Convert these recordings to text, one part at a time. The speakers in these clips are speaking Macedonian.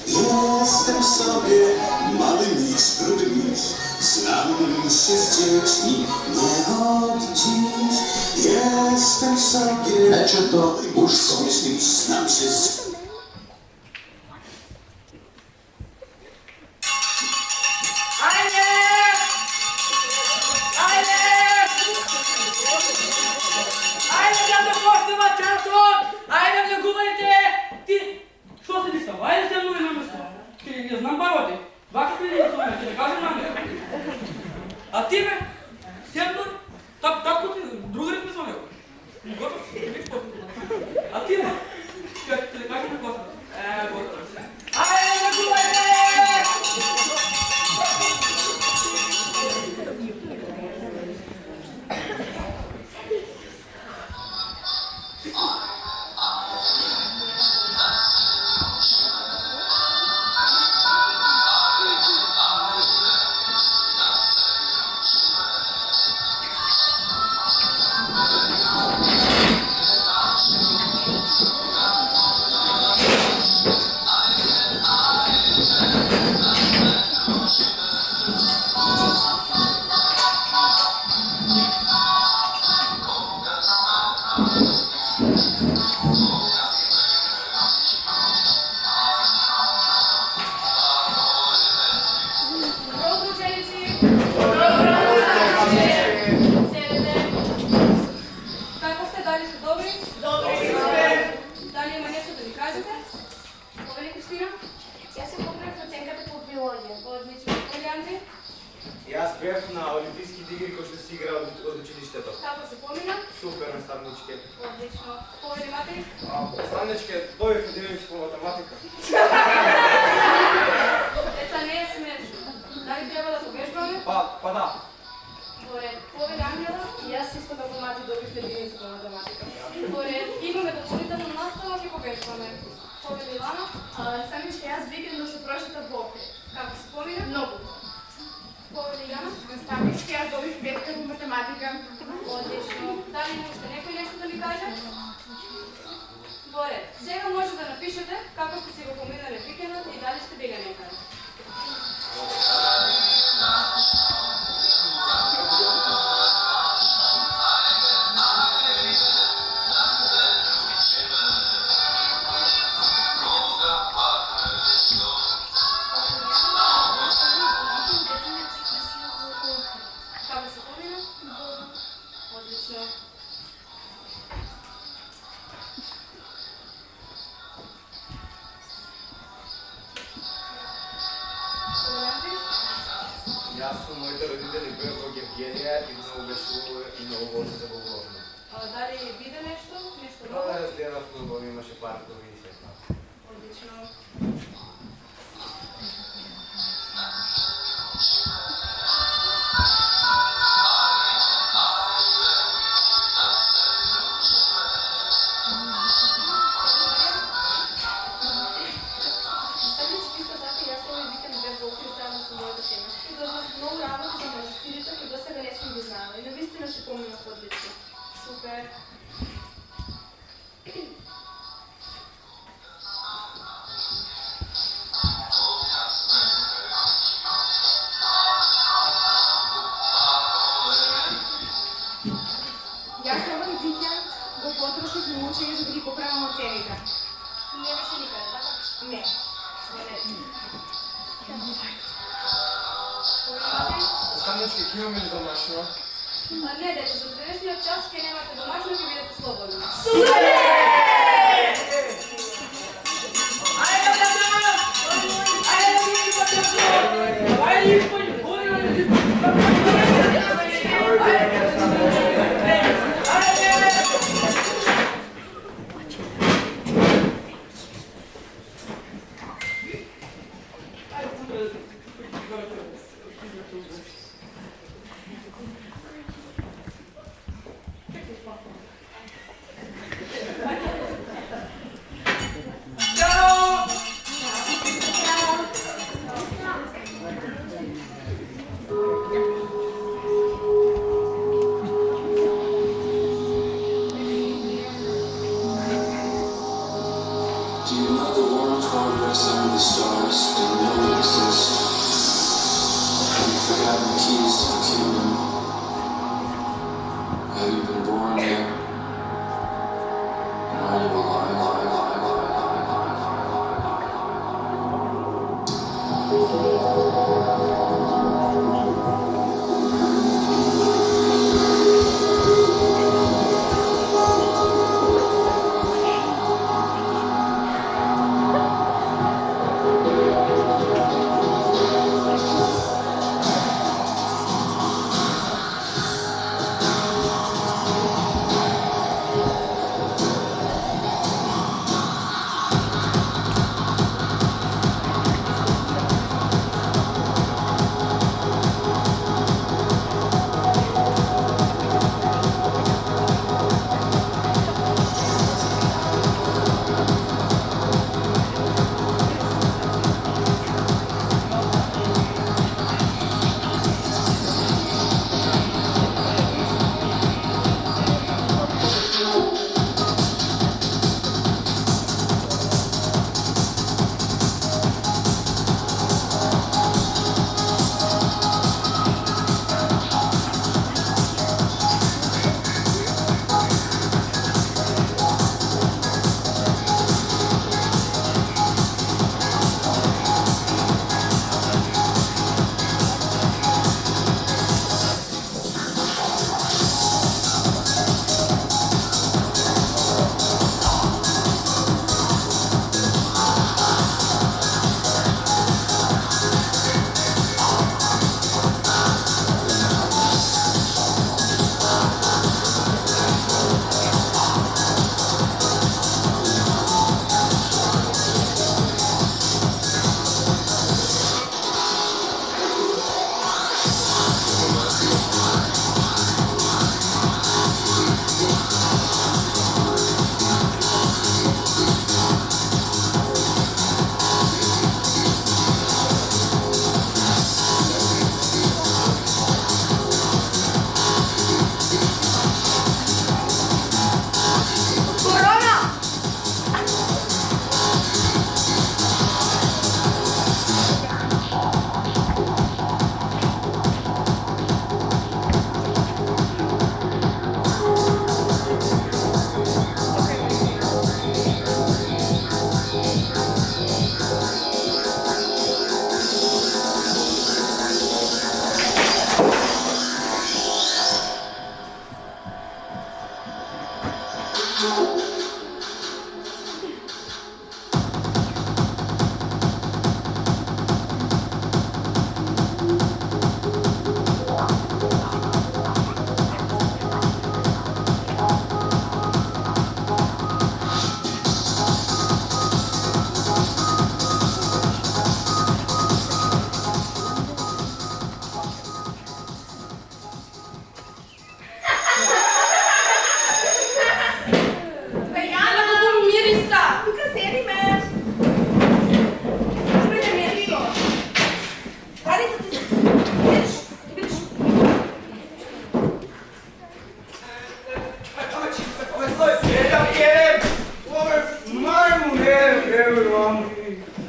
Jestem sobie mały mistrz, brudy mistrz. Znam się z dziećmi, nie od dziś. Jestem sobie Mecze to łóżko. Znam się z... А ти бе, Сендор, татко ти, друга ред мисля него. Готов си, не какво си. А ти бе, ще ли кажем какво си? Готов си. Айде, не губайте! Јас бев на Олимписките игри кои што се игра од училиштето. Како се помина? Супер, наставничке. Одлично. Повели матери? Наставничке, добив единици по математика. Деца, не е смешно. Дали треба да повежбаме? Па да. Поред, повели Ангела? И јас исто како мати добив единици по математика. Поред, имаме дополнително настава, ќе повежбаме. Повели Илана? Наставничке, јас викендот се прошетав во окрет. Како се помина? Многу. Повели Јана? Наставничке, јас добив петка по математика. Одлично. Дали има уште некој нешто да ми каже? Поред, сега може да напишете како сте си го поминале викендот и дали сте били некаде. Јас со моите родители бев во Гевгенија и многу беше убаво и многу го забавувавме. Дали биде нешто? Нешто Да, ново? разгледав многу, имаше паркови и се. Одлично. Супер. Јас овој викенд го потрошив на учење за да ги поправам оцените. Не беше никаде, така? Не. Анечка, ќе имаме ли домашно? А не, деца, за денешниот час ќе немате домашно, ќе бидете слободни. Do you know the warm progress under the stars don't know it exists? Have you forgotten the keys to the kingdom? Have you been born yet? And are you alive?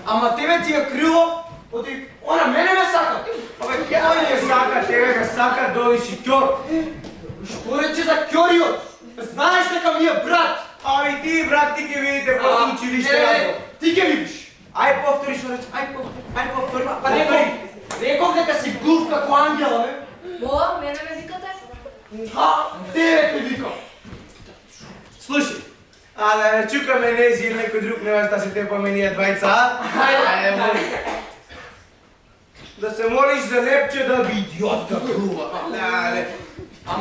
Ама тебе ти е крило, оти она мене ме сака. Абе, кој не сака, тебе ме сака довиши ќор. Што рече за ќориот? Знаеш дека ми е брат. Ами ти, брат, ти ќе видите после училиште. Не, ти ќе видиш. Ај повтори што рече, ај повтори. Па реков дека си глув како ангела, бе. О, мене ме викате? Тебе те викам. Слушай, а да не чукаме нези или некој друг не да се тепаме ние двајца, а? Ајде, моли. Да се молиш за лепче да би идиотка крува. Ајде.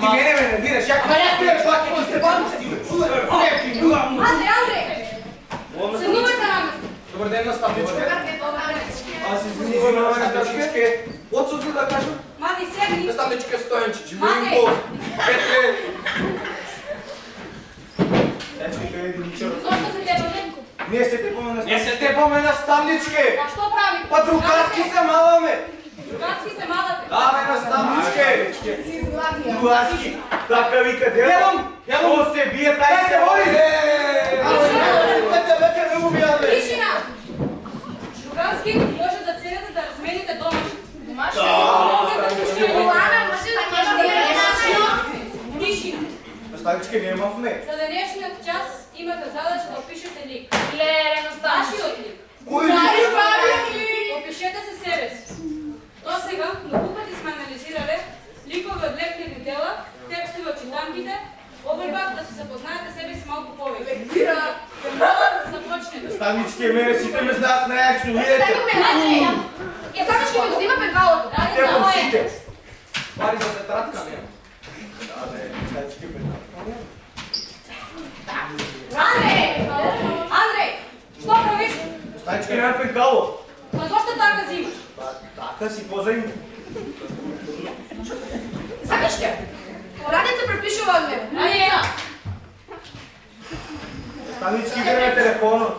Ти мене ме нервираш, ја кажеш пак ќе се бавиш ти. Андре! Седнувате на место. Добар ден, наставничке. Добар ден. Аз извинувам на наставничке. Отсутно да кажам. Мати, седни. Наставничке Стојанчич, Мате. Винко. Петле. Дечки, кај е диничар. Зошто се тепаме? Не се тепаме наставничке. Не се тепаме наставничке. А што прави? Па другарски се маламе. Другарски се малате. Да, бе, наставничке. Си изгладија. Другарски. Така вика, девам. О, се бие, тај се води. Веќе не убијаме. Тишина! Другарски може да седете да размените домашни. Домашни? Лана, може да Тишина! Наставничке немавме. За денешниот час имате задача да опишете лик. Лере, нашиот лик. Кој лик? Опишете се себе си. До сега многу пати сме анализирале ликови од лепливи дела, текстови од читанките, обрбат да се запознаете себе си малку повеќе. Започнете. Наставничке, мене сите ме знаат на јак, што видите. Ја само ќе ми го зима пенкалото. Те посите. Пари за тетрадка нема. Да, бе, наставничке пенкалото. Андрей, што правиш? Наставничке нема пенкало. Па зошто така зимаш? Па, така си позаим. Сакаш ќе? Радица препишува од мене. Ајде. Наставничке, гледа телефонот.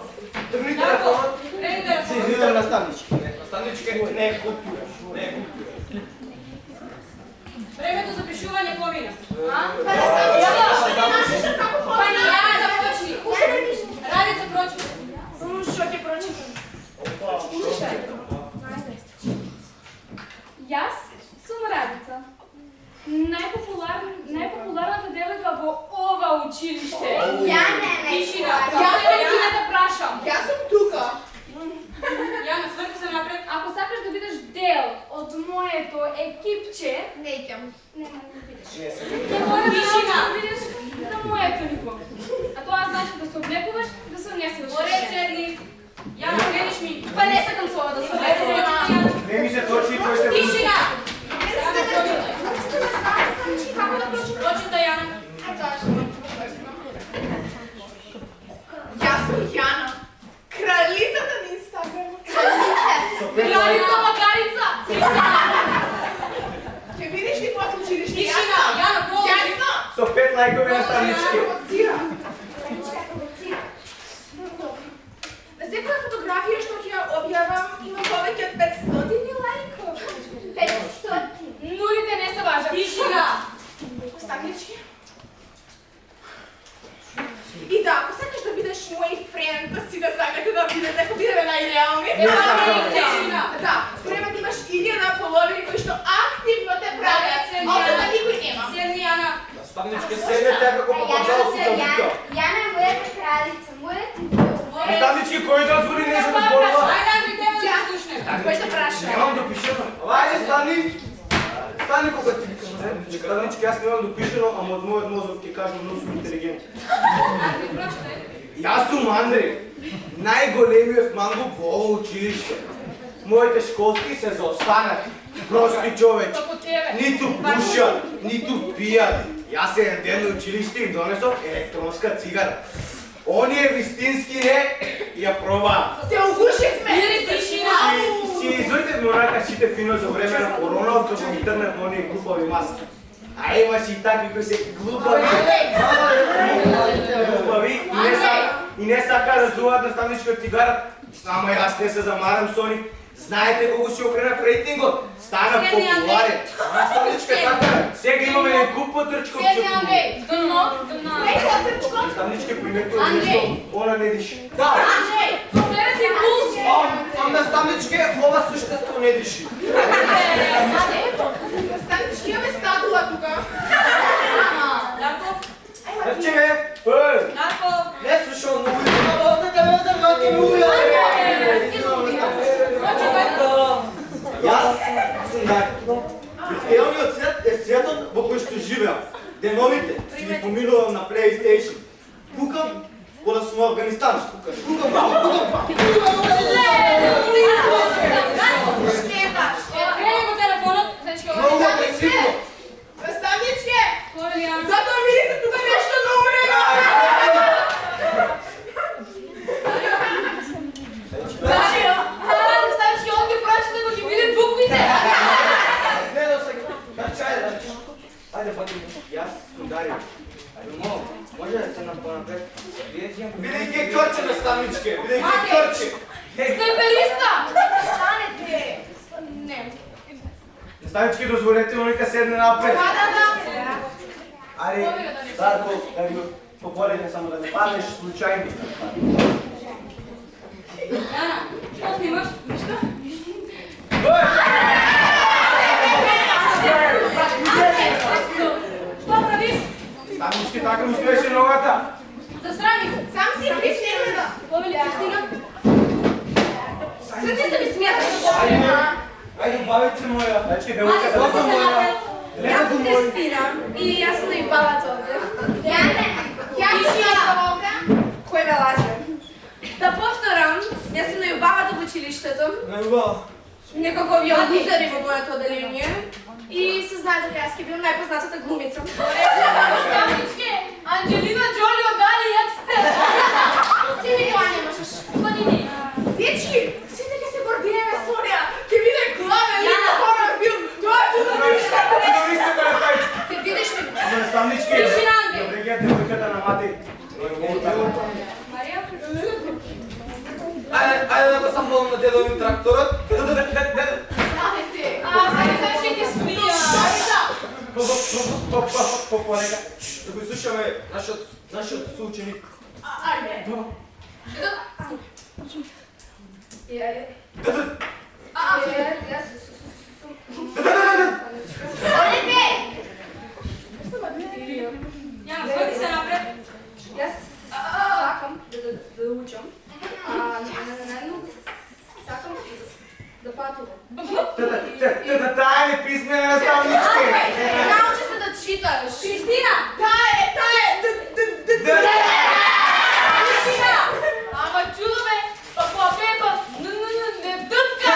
Тргни телефонот. Преди Се телефон. извинувам, наставничке. Наставничке, не е култура. Не е култура. Времето за пишување помина. А? Па не само Па не ја започни. Радица прочита. Што ќе прочитам? Јас сум Радица. Најпопуларната девојка во ова училиште. Ја не. Тишина. Јас ќе да прашам. Јас сум тука. Јана, сврти се напред. Ако сакаш да бидеш дел од моето екипче, Неќам. нема да бидеш. Не се. Ќе мора да Тишина. бидеш на моето ниво. А тоа значи да се облекуваш, да се унесеш. Поред седни. Јана, гледаш ми. Па не сакам со ова да се облекувам. Не ми се точи, тој ще... Тишина. Како да прочитам? Прочита, Јана. Јас сум Јана. Кралицата на Инстаграм. Кралица Магарица. Ќе видиш ли после училиште? Тишина. Јана, пролози. Јасно. Со 5 лајкови наставнички. На секоја фотографија што ќе ја објавам има повеќе од 500 лајкови. 500. Нулите не се важат. Тишина. Стаклички. И да, ако сакаш да бидеш мој френд, да си да сакате да бидете, ако бидеме најреални. Тишина. Да, спремат имаш 1000 фоловери кои што активно те правят. Овде да никој нема. Седни, Јана. Наставничке, седнете како попадал тука вика. Јана е мојата кралица, мојата Наставнички, кој да звори не се да зборува? Ајде, Андри, тебе да слушне. Кој што праша? Немам да пишено. Ајде, стани. Стани кога ти викам. Наставнички, јас немам да пишено, ама од мојот мозок ќе кажам многу сум интелигентен. Андри, прочитай. Јас сум Андреј, најголемиот мангуп во ово училиште. Моите школски се заостанати. Прости човечи. Како тебе. Ниту пушат, ниту пијат. Јас еден ден на училиште им донесов електронска цигара. Оние вистински не ја пробаа. Се огушивме. Тишина. Си изојдев монака сите фино за време на корона, од кога интернет на оние глупави маски. А имаш и такви кои се глупави. Глупави и не сака да зуваат наставничка цигара. Ама јас не се замарам со нив. Знаете кога си окренав рейтингот? Стана популарен. Наставничка така. Сега имаме еден куп потрчков Седни, Андрей. Дно. Наставничка приметува нешто, она не диши. Да. Андрей. Гледа си пулс. Наставничка, ова суштество не диши. Станички имаме статуа тука. Дарко. Рече ме, Дарко. не слушам многу. Остате ме да мати многу. Јас сум Дарко. Идеалниот свет е Афганистан ще покажа. Крени го телефонот. Значи, Много агресивно. Наставничке! Кој ли Јана? Зато ми се тука нешто на умрено! Дарио, наставнички, он ги прочита да ги види буквите. Не, но сега. Чај, ајде, пати. Јас сум Дарио. Ајде, може да се напред. Видејќи е кърче, наставничке. Видејќи е кърче. Снайпериста! Станете! Не. Наставничке, дозволете му нека седне напред. Ајде, Дарко, да го пополене само да не паднеш случајно. Јана, што снимаш? Што правиш? Наставничке, така му стоеше ногата. Застрани се. Сам си причинен да. Повели Кристина. Срди се ми смяташ. Ајде, бавице моја. Значи, девојка, Ајде, девојка се моја. напред. Јас сум Кристина и јас сум најбавата овде. Јас сум најбавата кој ме лаже. Да повторам, јас сум најубавата во училиштето. Најубава. Некако ви обузари во моето оделение и се знае дека јас ќе бидам најпознатата глумица. Наставнички, Анджелина Джоли одали јак сте. Си ми тоа не можеш. Години. Дечки, си дека се гордиеме со неа. Ќе биде главен лик на хорор филм. Тоа е чудовиште. Ќе видиш ме. Наставнички, Тишина, Андрей. добре ги девојката на мати. Марија? Ајде да го самполам на дедовим тракторот. Знаете. Наставнички ги смија. Понека, да го слушаме нашиот соученик. Ајде. Јана, сходи се напред. Јас сакам да учам. Сакам да патувам. Таа е писмена наставнички. Научи се да читаш. Кристина! Таа е. Тишина! Ама чудо ме, па по пепа, не дъвка!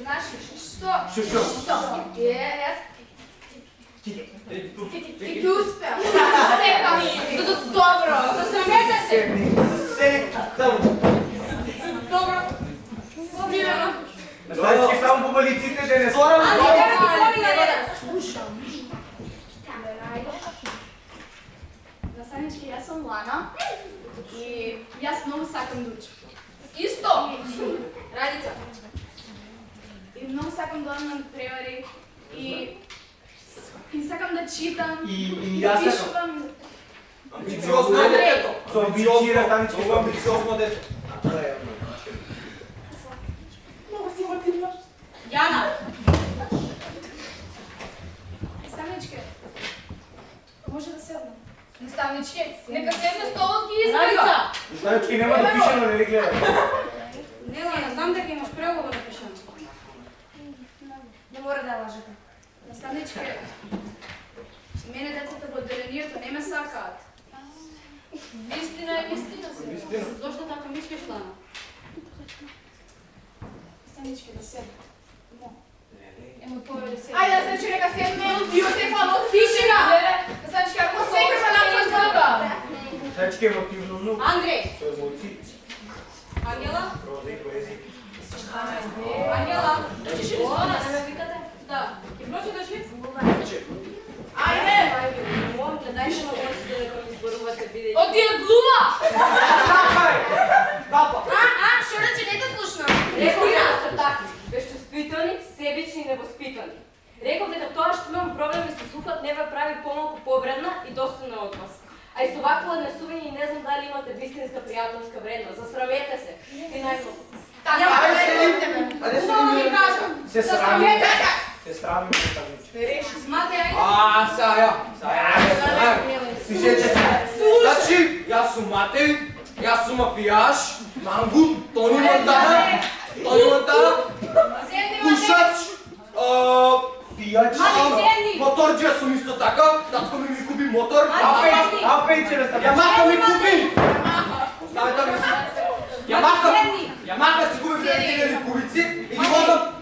Знаеш што? Што? Јас и ти успеа. Стекам. Добро. Засрамете се! Седи таму. Добро. Снимено. Наставнички само по балиците да не Ани, сорам. тебе ти поли на ред. Наставнички, јас сум Лана и јас многу сакам да учам. Исто! Радица. И многу сакам да одам на превари и сакам да читам, И да јас сакам. пишувам. Амбициозно детето. Со амбиции наставнички, со амбициозно дете. Јана! Наставнички, може да седнам. Наставнички, нека седне столот ги избива. Радица! Наставнички нема да пишено, нели гледа? Не, Лана, знам дека имаш преуговор да пишем. Не мора да ја лажете. Наставнички, мене децата во одделението не ме сакаат. Вистина е вистина се. Вистина. Зошто така мислиш, Лана? Наставнички, да седнам. Емо повеќе седнам. Ајде, значи нека седне и телефонот. Тишина. Значи ако секој на нас зоба. Наставнички емотивно многу. Андрей! Со емоции. Ангела? Проза и поезија. Ангела? Лана, не ме викате? Да. Ќе прочиташ ли? Ајде. Оди е глума! Што рече, не те слушнам. Реков дека сте такви, безчувствителни, себични и невоспитани. Реков дека тоа што имам проблеми со слухот не ве прави помалку повредна и достойна од вас. А и со вакво однесување не знам дали имате вистинска пријателска вредност. Засрамете се. И најмногу. Така, Ајде Само ми кажа. се срамим. Се срамим наставнички. Сматай, ајде. Саја. Слушайте се. Значи, јас сум Матеј, јас сум мафијаш, Мангун, Тони Монтана, Седни, пушач, Пијач. Ани, седни! моторџија сум исто така, татко ми купи мотор. Апе ќе да Ямаха ми купи. Оставете ми си. Ямаха си купи 2000 кубици и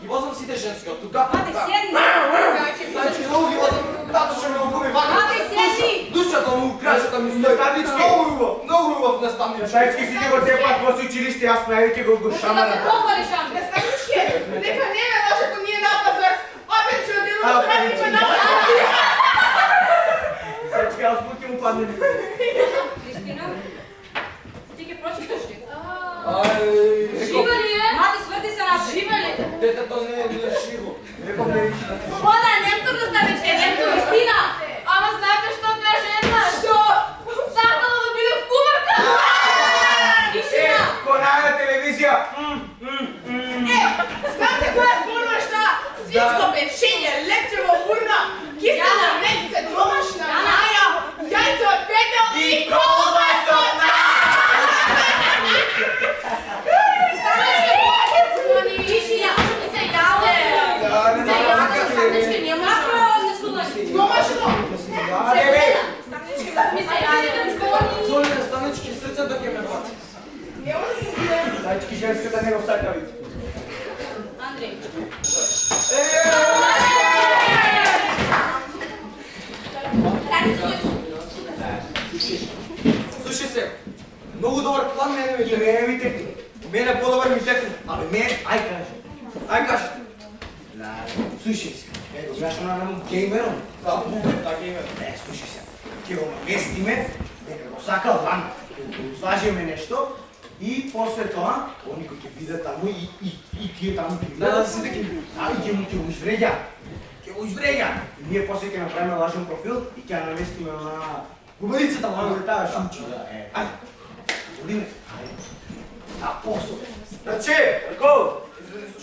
ги возам сите женски од тука. Мате, седни! Значи много ги возам, тато ќе ми го купи вака. Мате, седни! Душата му, крашата ми стои. Много убав наставнички. Сајчки си го те пак во училиште, јас највеќе го Да шамана. се похвалиш, Андре. Наставничке, нека не ме лажето ние на пазар. Опет ќе одиду до трафиче на Сајчки, јас му ќе му падне. Кристина, ти ќе прочиташ ли? Жива ли е? Мати, сврти се напред. Жива ли? Детето не е живо. Вода, немтур наставничке, немтур. Кристина! Ама знаете што каже една? Што? Сакала да биде кумарка! Тишина! Конаја телевизија. Знате која зборува шта? Свитско печење, лепче во фурна, кисела млечица, домашна маја, јајце од петел и колбаса од Тишина! Се јаде! Се јаде, наставничке, не може. Направо не слушаш. домашно. Ми се јаде да зборни. Золи наставнички срцето ќе ме бати. Не може да биде. Сајчки, женската не го сакави. Андрей. Слушай се, многу добар план мене ми И текне. мене ми текни. Мене подобар ми текне. Абе, ај кажи. Ај кажете. Слушай се, го знаеш на нам геймером? Да, така име. Не, слушай се, ќе го наместиме, дека го сака ван, ќе го слажиме нешто и после тоа, они кои ќе бидат таму и тие таму ќе бидат. Да, сите ќе бидат. Да, и ќе го извреѓа. Ќе го извреѓа. И ние после ќе направиме лажен профил и ќе ја наместиме на губарицата, на таа шумчи. Ајде, одиме. А после. Значи, Рко,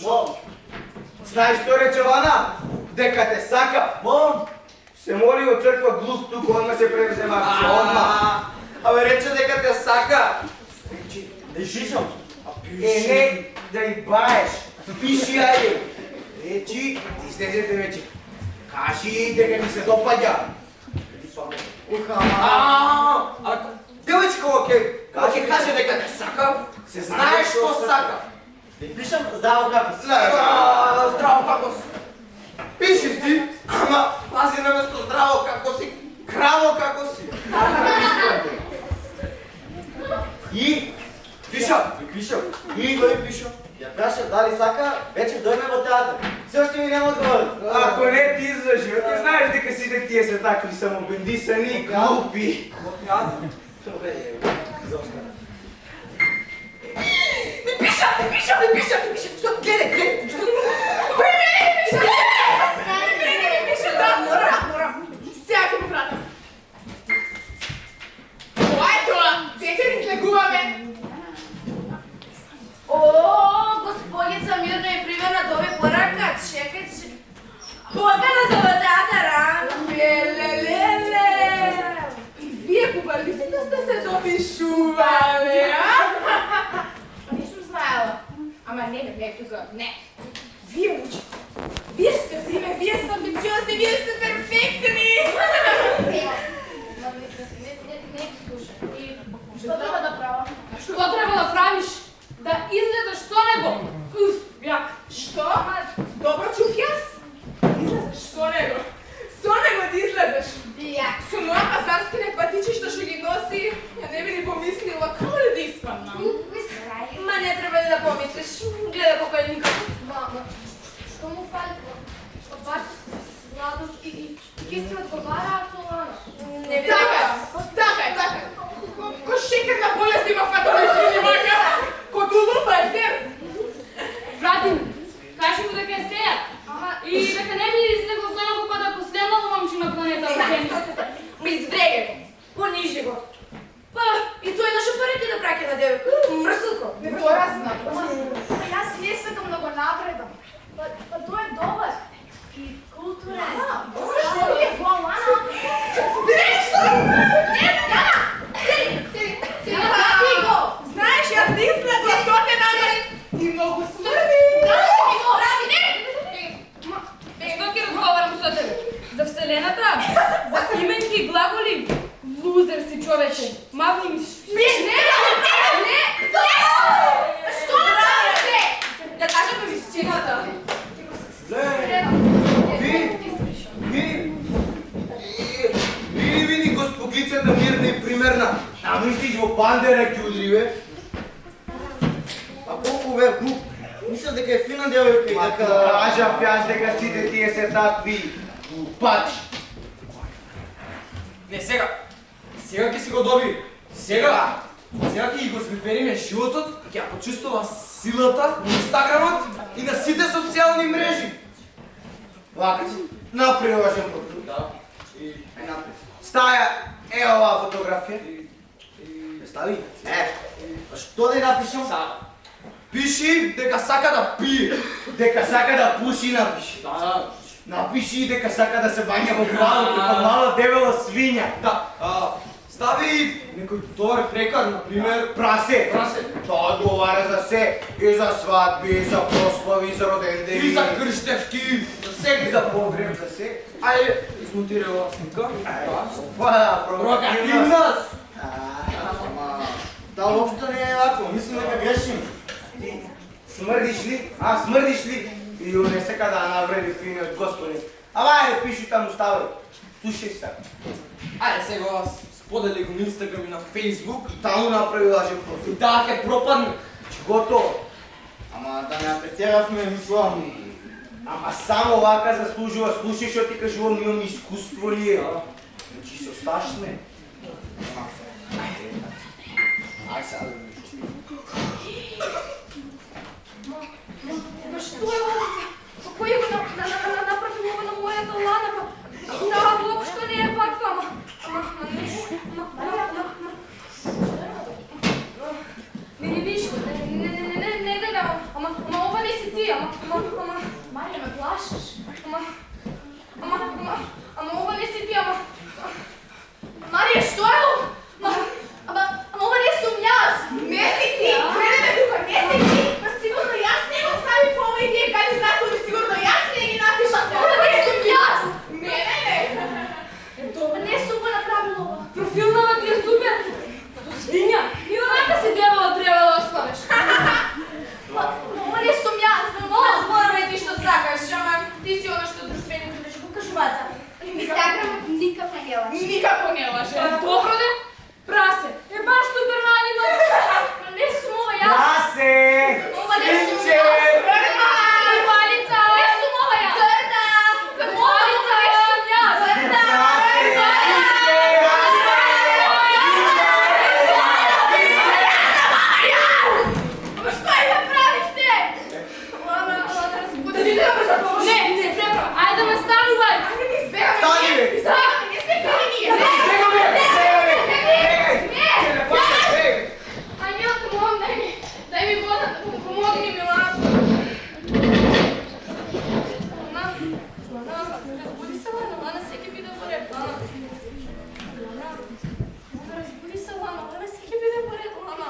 мом, знаеш што рече Вана? Дека те сака, мом, се моли од црква глух туку, одма се превзема акција, одма. Абе рече дека те сака. Да изшишам. Не, да и баеш. Пиши, ајде. Речи, излезете вече. Кажи дека ми се допаѓа. А девојчка ќе каже дека те сака, Се знаеш што сака. Да пишам здраво како си. Здраво како си. Пишеш ти, ама пази наместо здраво како си, краво како си. И Пишам. И тој пишам. Ја праша дали сака, вечер дојме во театар. Се уште ми нема одговор. Ако не ти излажи, ти знаеш дека сите тие се такви самобендисани, глупи. Не пишам. Што гледај, што? Кој мене пиша? Мене пиша, да, морам. Сега ќе го пратам. Тоа е тоа. Вечер излегуваме. О, господица мирно и примерна добе порака, чекај. Покана за во театара. Лелелеле. Вие кубалиците сте се допишувале, а? Не сум знаела. Ама не, тука, не. Вие учите. Вие сте приме, вие сте амбициозни, вие сте перфектни. Не ги слушам. И Што треба да правам? Што треба да правиш? Да излезеш со него. Јак. Што? Добро чув јас. Излезеш со него. Со него да излезеш. ја. Со моја пазарски патичи што ги носи, ја не би ни помислила како ли да испаднам. Ма не треба да помислиш. Гледа покојникот. Мамо, што му фали? Баш Владов и ке се одговараат со Лана. Не би Така. Ко шекерна болест има фатални страни мака. Ко тулупа е тер. Вратим. Кажи му дека е сеја. И дека не би излегло со него кога да последното момче на планета Земја. Ме изврега го. Понижи го. Па, и тој нашо парите да праќа на девојка. Мрсулко. Не тоа знам. Јас не сакам да го напредам. Па тој е добар. И културен. Што ми е главно бандера ќе удри, бе. А колку бе, глуп. Мислам дека е фина девојка и дека... Кажав јас дека сите тие се такви глупачи. Не, сега ќе си го доби. Сега ќе ги го смипериме животот, ќе ја почувствува силата на Инстаграмот и на сите социјални мрежи. Лакач, напри важен профил. Да. И напри. Стаја, е оваа фотографија. Стави? А што да напишем? Пиши дека сака да пие. Дека сака да пуши, напиши. Да. Напиши дека сака да се бања во градот како мала дебела свиња. Да. Стави некој добар прекар, например. Прасе. Прасе. Тоа одговара за се. И за свадби, и за прослави, и за родендени. И за крштевки. За се, за погреб, за се. Ајде, измонтирај оваа снимка. Па, Провокативност. Ама, да, уопшто не е вако. Мислим дека грешим. Смрдиш ли? Смрдиш ли? И не сека да навреди финиот господин. Ама ајде, пиши таму, ставај. Слушај се. Ајде сега сподели го на Инстаграм и на Фейсбук. Таму направи лажен профил. Да, ќе пропадне. Готово. Ама да не претеравме, мислам. Ама само вака заслужува. Слушај што ти кажувам, имам искуство ние. Значи се осташ сме. Ај сега да ми Ма што е ова? Кој го направи ова на мојата Лана? Да, воопшто не е ваква, не виш, не гледам, ама ова не си ти, Марија, ме плашиш. Ама ова не си ти, Марија, што е ова? Ама ова не сум јас. Не си ти, гледай ме тука, не си ти. Па сигурно јас не го стави по овој тие кандидатури, сигурно јас не ги напишам. Ова не сум јас. Ето, не сум го направила ова. Профилнава ти е супер. Свиња, и онака си дебела треба да останеш. Ова не сум јас. Зборувај ти што сакаш, ама ти си она што друштвените мрежи го кажуваат. Инстаграмот никако не лаже. Никако не лаже. Добро де, прасе, е баш супер нанимат. Не сум ова јас. Прасе! Ова не сум јас. Валица, не сум ова јас. Валица, не сум јас. Ама што е да правиште? Лана, разбуди. Не Не, ајде ме станувај. Ајде ти избегаме. Стани, бе. Избегаме, не сме били ние. Ајде, дај ми вода, помогни ми, Лана. Лана, разбуди се, Лана, секи биде во ред, Лана, разбуди се, Лана, секи биде во ред, Лана.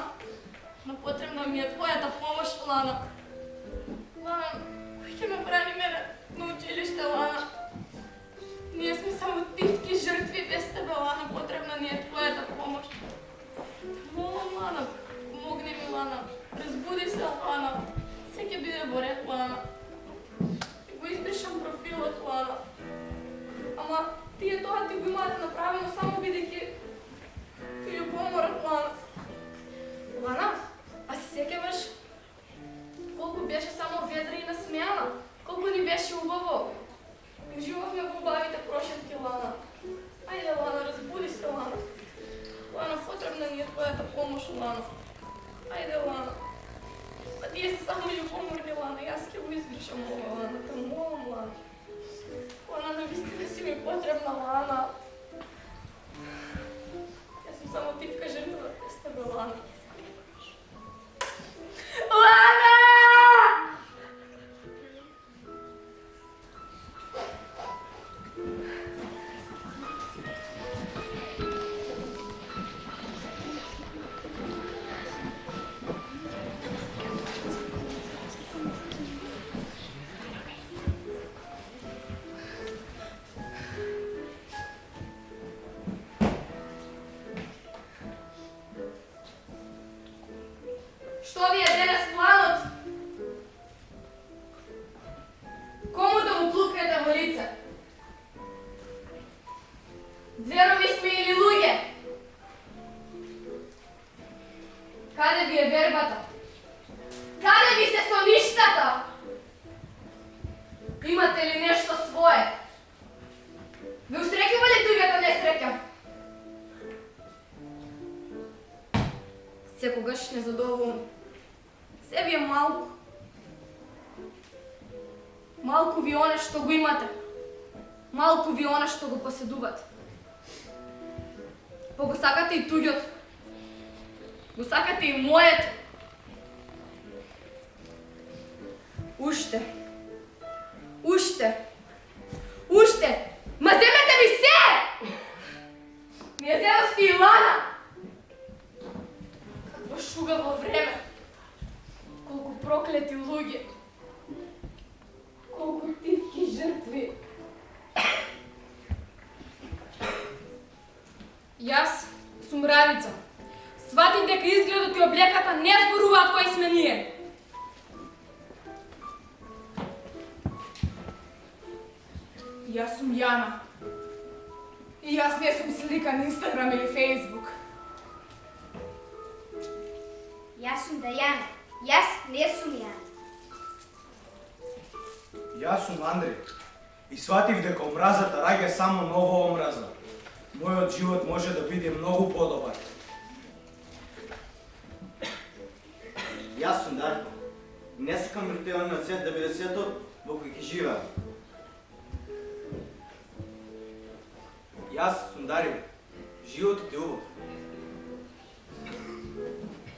Но потребна ми е твојата помош, Лана. Лана, кој ќе ме брани мене на училиште, Лана? Ние сме само тивки жртви без тебе, Лана, потребна ни е твојата помош. Молам, Лана, помогни ми, Лана. Разбуди се, Лана. Се ќе биде во ред, Лана. Го избришам профилот, Лана. Ама тие тоа ти го имаат направено само бидејќи ти љубоморот, Лана. Лана, а се сеќаваш колку беше само ведра и насмеана? Колку ни беше убаво? Уживавме во убавите прошетки, Лана. Ајде, Лана, разбуди се, Лана. Лана, потребна ни е твојата помош, Лана. Ајде, Лана. А тие се само љубоморни, Лана. Јас ќе го избришам ова, Лана. Те молам, Лана. Лана, навистина си ми потребна, Лана. Јас сум само тивка жртва без тебе, Лана. Лана! се со ништата? Имате ли нешто свое? Ви усреќува ли туѓата несреќа? Секогаш незадоволни. Се ви е малку. Малку ви оне што го имате. Малку ви оне што го поседувате. Па го сакате и туѓото. Го сакате и моето. Уште. Ма земете ми се! Ми ја зедосте и Лана. Какво шугаво време. Колку проклети луѓе. Колку титки жртви. Јас сум Радица. Сватим дека изгледот и облеката не зборуваат кои сме ние. Јас сум Јана. И јас не сум слика на Инстаграм или Фейсбук. Јас сум Дајана. Јас не сум Јана. Јас сум Андреј. И сватив дека омразата раѓа само нова омраза. Мојот живот може да биде многу подобар. Јас сум Дарко. Не сакам вртелниот свет да биде светот во кој ќе живеам. Јас сум Дарио. Животот е убав.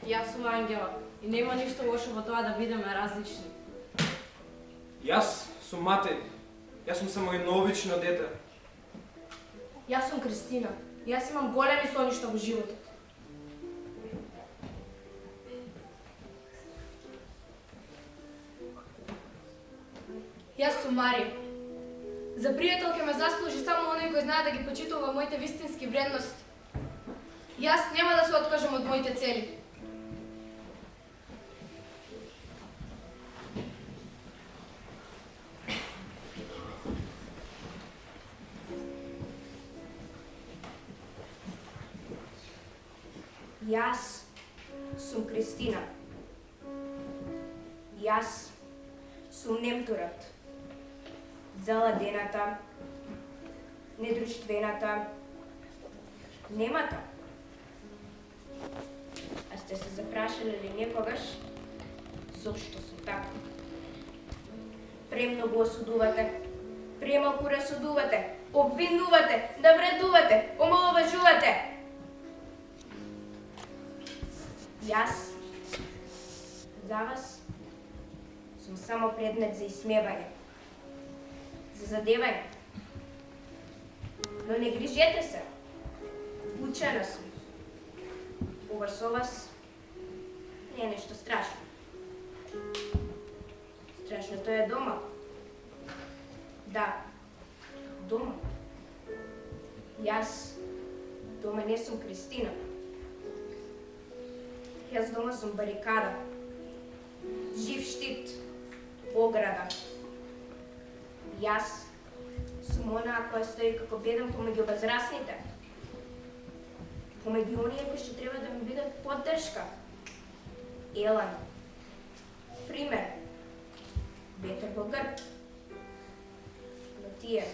Јас сум Ангела и нема ништо лошо во тоа да бидеме различни. Јас сум Матеј. Јас сум само едно обично дете. Јас сум Кристина. Јас имам големи соништа во животот. Јас сум Марија. За пријател ќе ме заслужи само оној кој знае да ги почитува моите вистински вредности. Јас нема да се откажам од моите цели. Јас сум Кристина. Јас сум немтурат. Заладената, недружствената, немата. А сте се запрашали ли некогаш зошто сум така? Премногу осудувате, премалку расудувате, обвинувате, навредувате, омаловажувате. Јас за вас сум само предмет за исмевање, за задевање. Но не грижете се, учена сум. Ова со вас не е нешто страшно. Страшното е дома. Да, дома. Јас дома не сум Кристина. Јас дома сум барикада, жив штит, ограда. Јас сум онаа која стои како беден помеѓу возрасните, помеѓу оние кои што треба да ми бидат поддршка. Елан, пример, ветер во грб. Но тие,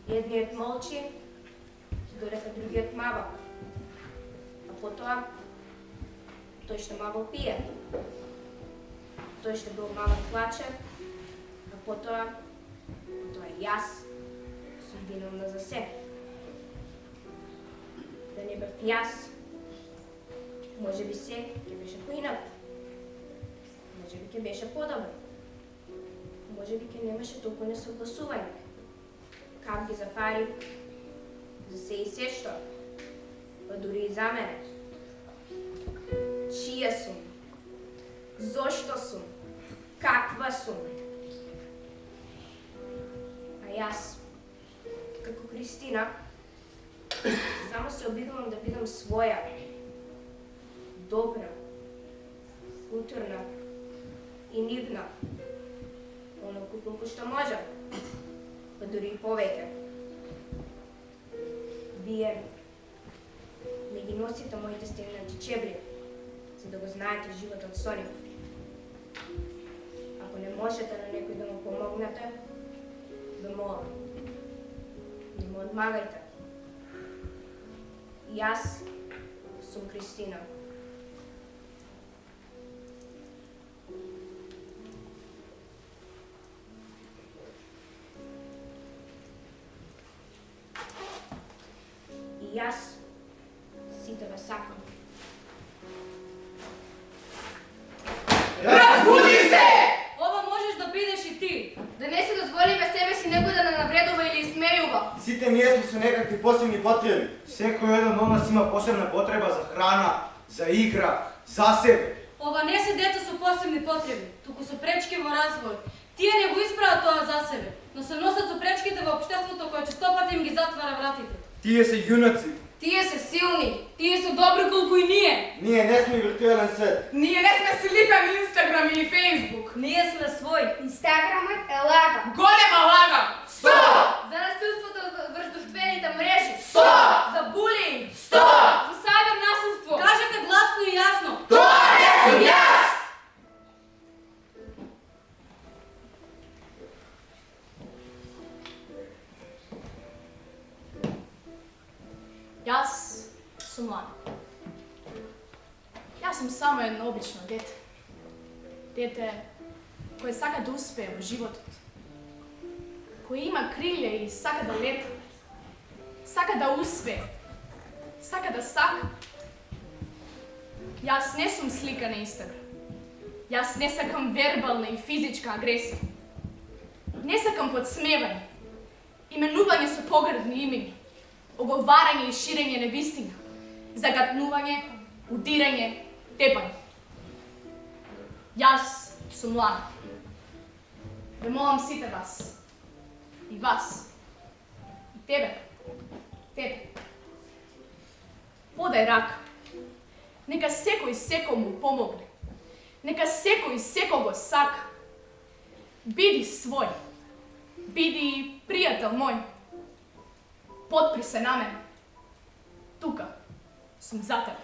едниот молчи, додека другиот мава. Потоа, тој што мало пие, тој што бил малък плаче, а потоа јас сум виновна за се. Да не бев јас, може би се ќе беше поинаку, може би ќе беше подобро, може би ќе немаше толку несогласување. Как ги зафари за се и се што, па дури и за мене. Чија сум? Зошто сум? Каква сум? А јас, како Кристина, само се обидувам да бидам своја, добра, културна и нивна, оноку колку што можам, па дури и повеќе. Вие не ги носите моите стегнати чебри, за за да го знаете животот со нив. Ако не можете на некој да му помогнете, ве молам, не му одмагајте. Јас сум Кристина. И јас сите ве сакам. Разбуди се! Ова можеш да бидеш и ти. Да не се дозволиме себе си некој да не навредува или измејува. Сите ние сме со некакви посебни потреби. Секој еден од нас има посебна потреба за храна, за игра, за себе. Ова не се деца со посебни потреби, туку со пречки во развој. Тие не го исправат тоа за себе, но се носат со пречките во општеството кое честопати им ги затвара вратите. Тие се јунаци. Тие се силни. Тие се добри колку и ние. Ние не сме виртуелен свет. Ние не сме слика на Инстаграм или Фейсбук. Ние сме свој. Инстаграмот е лага. Голема лага. За насилството врз друштвените мрежи. За булинг. Сто! За сајбер насилство. Кажете гласно и јасно. Тоа не сум јас! Јас сум Лана. Јас сум само едно обично дете. Дете кое сака да успее во животот. Кое има крилја и сака да лета. Сака да успее. Сака да сака. Јас не сум слика на Инстаграм. Јас не сакам вербална и физичка агресија. Не сакам подсмевање, именување со погрдни имени, оговарање и ширење невистина, загатнување, удирање, тепање. Јас сум Лана. Ве молам сите вас, и вас, и тебе, подај рака. Нека секој секому помогне. Нека секој секого сака. Биди свој. Биди пријател мој. Потпри се на мене. Тука сум за тебе.